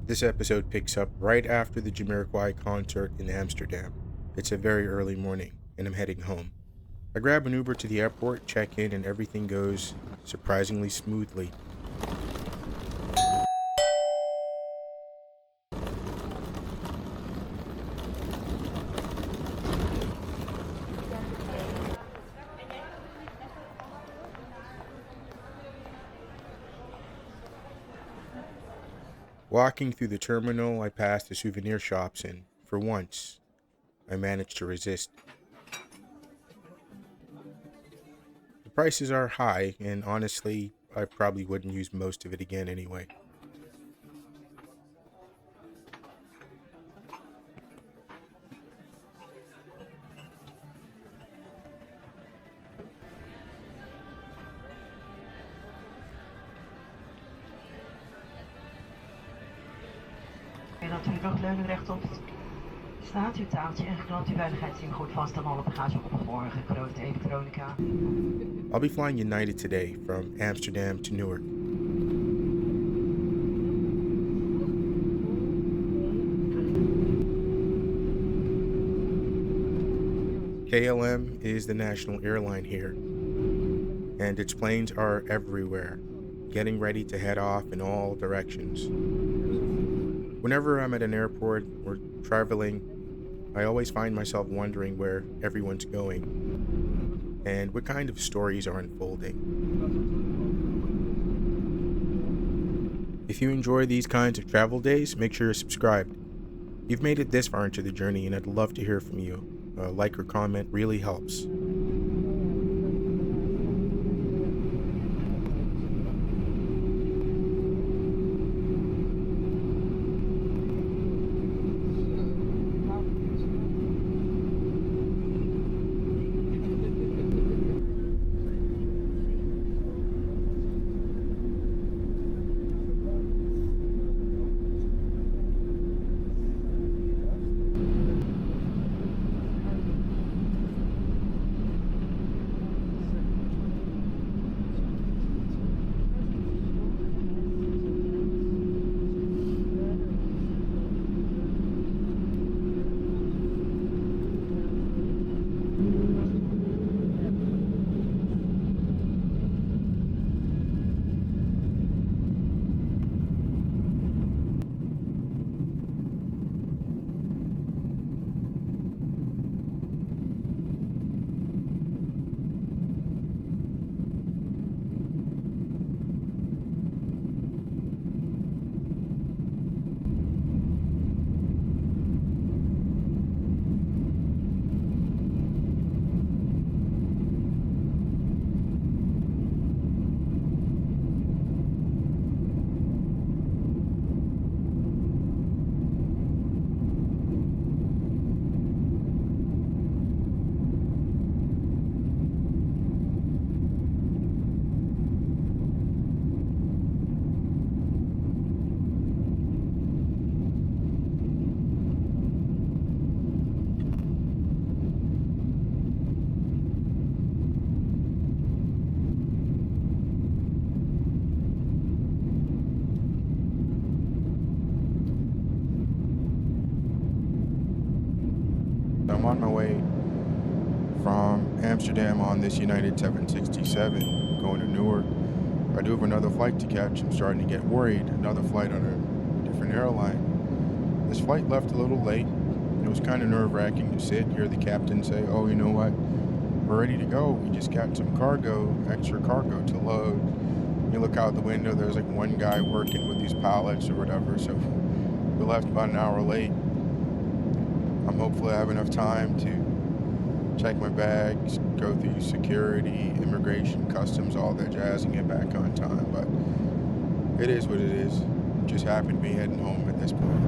This episode picks up right after the Jamiroquai concert in Amsterdam. It's a very early morning, and I'm heading home. I grab an Uber to the airport, check in, and everything goes surprisingly smoothly. Walking through the terminal, I pass the souvenir shops, and for once, I managed to resist. The prices are high, and honestly, I probably wouldn't use most of it again anyway. Dat u luchtleunend rechtop staat, uw taaltje ingeknapt, uw veiligheidsding goed vast en alle bagage opgeborgen, grote elektronica. I'll be flying United today from Amsterdam to Newark. KLM is the national airline here, and its planes are everywhere, getting ready to head off in all directions. Whenever I'm at an airport or traveling, I always find myself wondering where everyone's going and what kind of stories are unfolding. If you enjoy these kinds of travel days, make sure you're subscribed. You've made it this far into the journey, and I'd love to hear from you. A like or comment really helps. I'm on my way from Amsterdam on this United 767 going to Newark. I do have another flight to catch. I'm starting to get worried. Another flight on a different airline. This flight left a little late. It was kind of nerve-wracking to sit, hear the captain say, "Oh, you know what? We're ready to go. We just got some extra cargo to load." You look out the window, there's like one guy working with these pallets or whatever, so we left about an hour late. I'm hopefully I have enough time to check my bags, go through security, immigration, customs, all that jazz, and get back on time. But it is what it is. Just happen to be heading home at this point.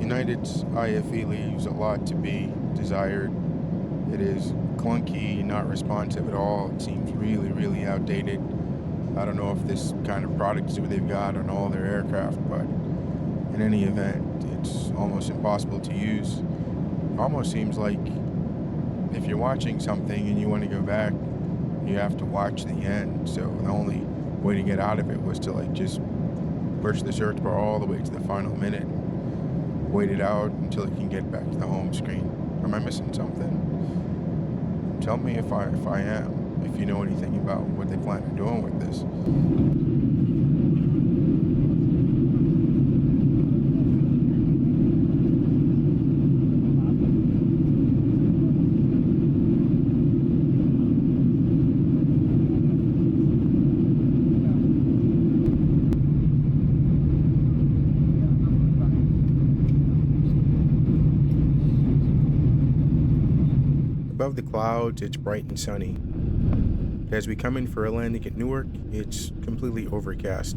United's IFE leaves a lot to be desired. It is clunky, not responsive at all. It seems really, really outdated. I don't know if this kind of product is what they've got on all their aircraft, but in any event, it's almost impossible to use. It almost seems like if you're watching something and you want to go back, you have to watch the end. So the only way to get out of it was to like just push the search bar all the way to the final minute, wait it out until it can get back to the home screen. Am I missing something? Tell me if I am, if you know anything about what they plan on doing with this. Above the clouds, it's bright and sunny. As we come in for a landing at Newark, it's completely overcast.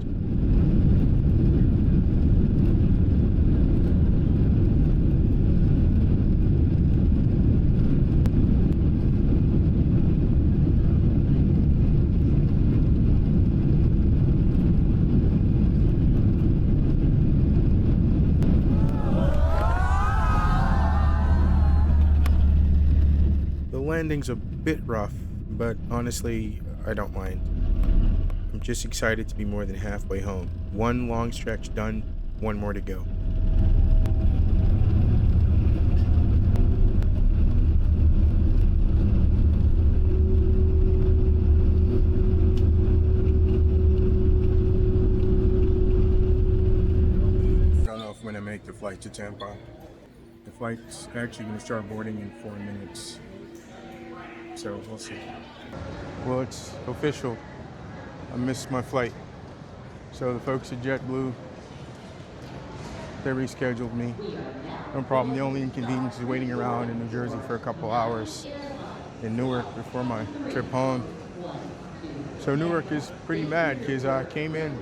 The landing's a bit rough, but honestly, I don't mind. I'm just excited to be more than halfway home. One long stretch done, one more to go. I don't know if I'm going to make the flight to Tampa. The flight's actually going to start boarding in 4 minutes. So we'll see. Well, it's official. I missed my flight. So the folks at JetBlue, they rescheduled me. No problem. The only inconvenience is waiting around in New Jersey for a couple hours in Newark before my trip home. So Newark is pretty mad because I came in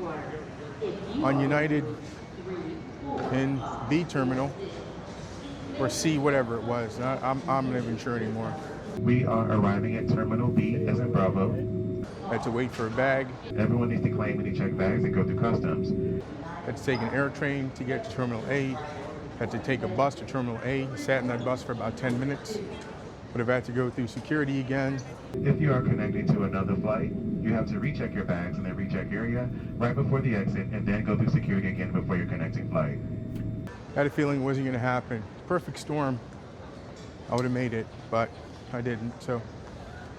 on United in B terminal, or C, whatever it was. I'm not even sure anymore. We are arriving at Terminal B as in Bravo. Had to wait for a bag. Everyone needs to claim any checked bags and go through customs. Had to take an air train to get to Terminal A. Had to take a bus to Terminal A. Sat in that bus for about 10 minutes. Would have had to go through security again. If you are connecting to another flight, you have to recheck your bags in the recheck area right before the exit and then go through security again before your connecting flight. Had a feeling it wasn't going to happen. Perfect storm. I would have made it, but I didn't. So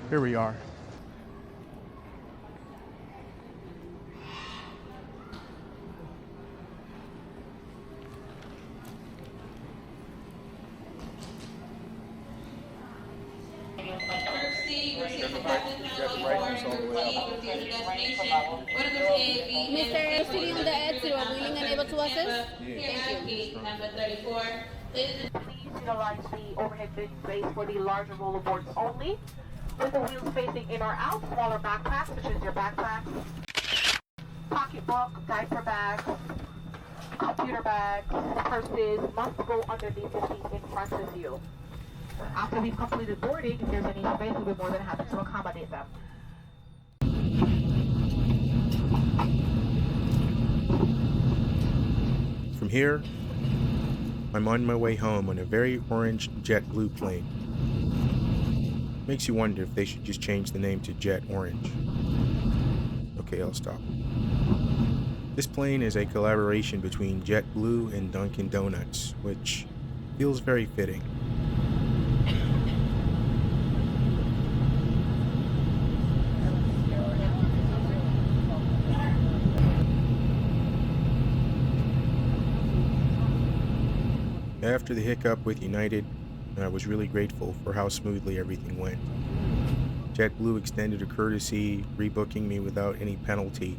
here we are. Mr. Sitting on the edge, you are willing and able to assist? Thank you. Number 34. Please utilize the overhead bin space for the larger rollerboards only, with the wheels facing in or out. Smaller backpacks, such as your backpacks, pocketbook, diaper bags, computer bags, purses, must go underneath the seat in front of you. After we've completed boarding, if there's any space, we'll be more than happy to accommodate them. From here, I'm on my way home on a very orange JetBlue plane. Makes you wonder if they should just change the name to JetOrange. Okay, I'll stop. This plane is a collaboration between JetBlue and Dunkin' Donuts, which feels very fitting. After the hiccup with United, I was really grateful for how smoothly everything went. JetBlue extended a courtesy, rebooking me without any penalty,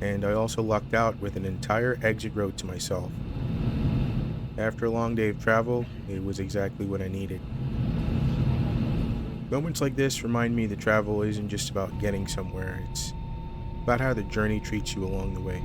and I also lucked out with an entire exit row to myself. After a long day of travel, it was exactly what I needed. Moments like this remind me that travel isn't just about getting somewhere, it's about how the journey treats you along the way.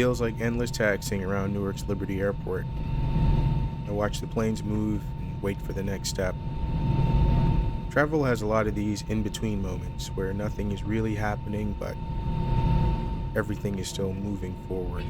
feels like endless taxiing around Newark's Liberty Airport. I watch the planes move and wait for the next step. Travel has a lot of these in-between moments where nothing is really happening, but everything is still moving forward.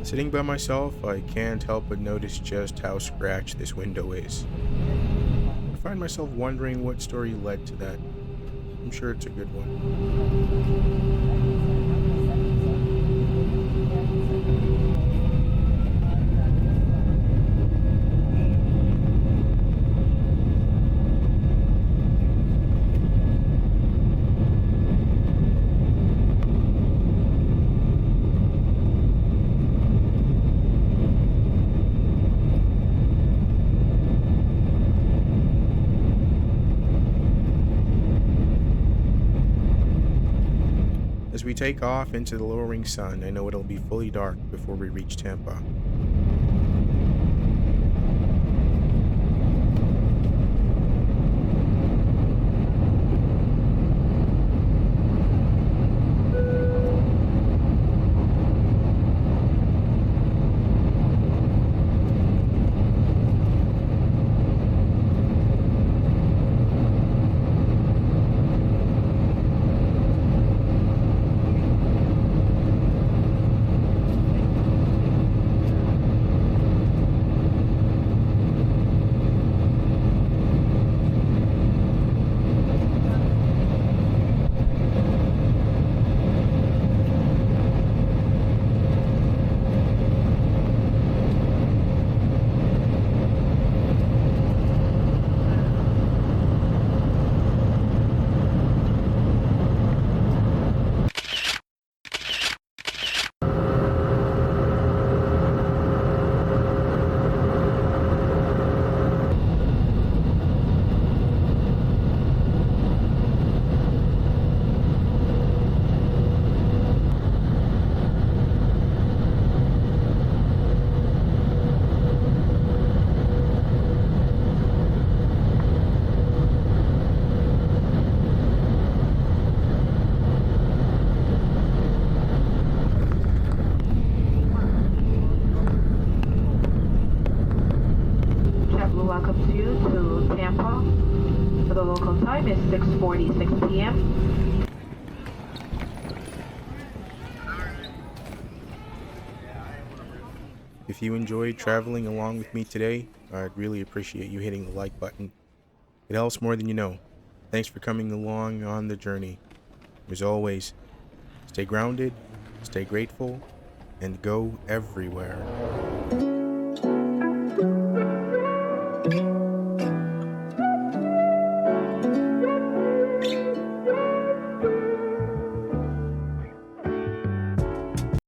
Sitting by myself, I can't help but notice just how scratched this window is. I find myself wondering what story led to that. I'm sure it's a good one. As we take off into the lowering sun, I know it'll be fully dark before we reach Tampa. flights you to Tampa. The local time is 6:46 p.m. If you enjoyed traveling along with me today, I'd really appreciate you hitting the like button. It helps more than you know. Thanks for coming along on the journey. As always, stay grounded, stay grateful, and go everywhere.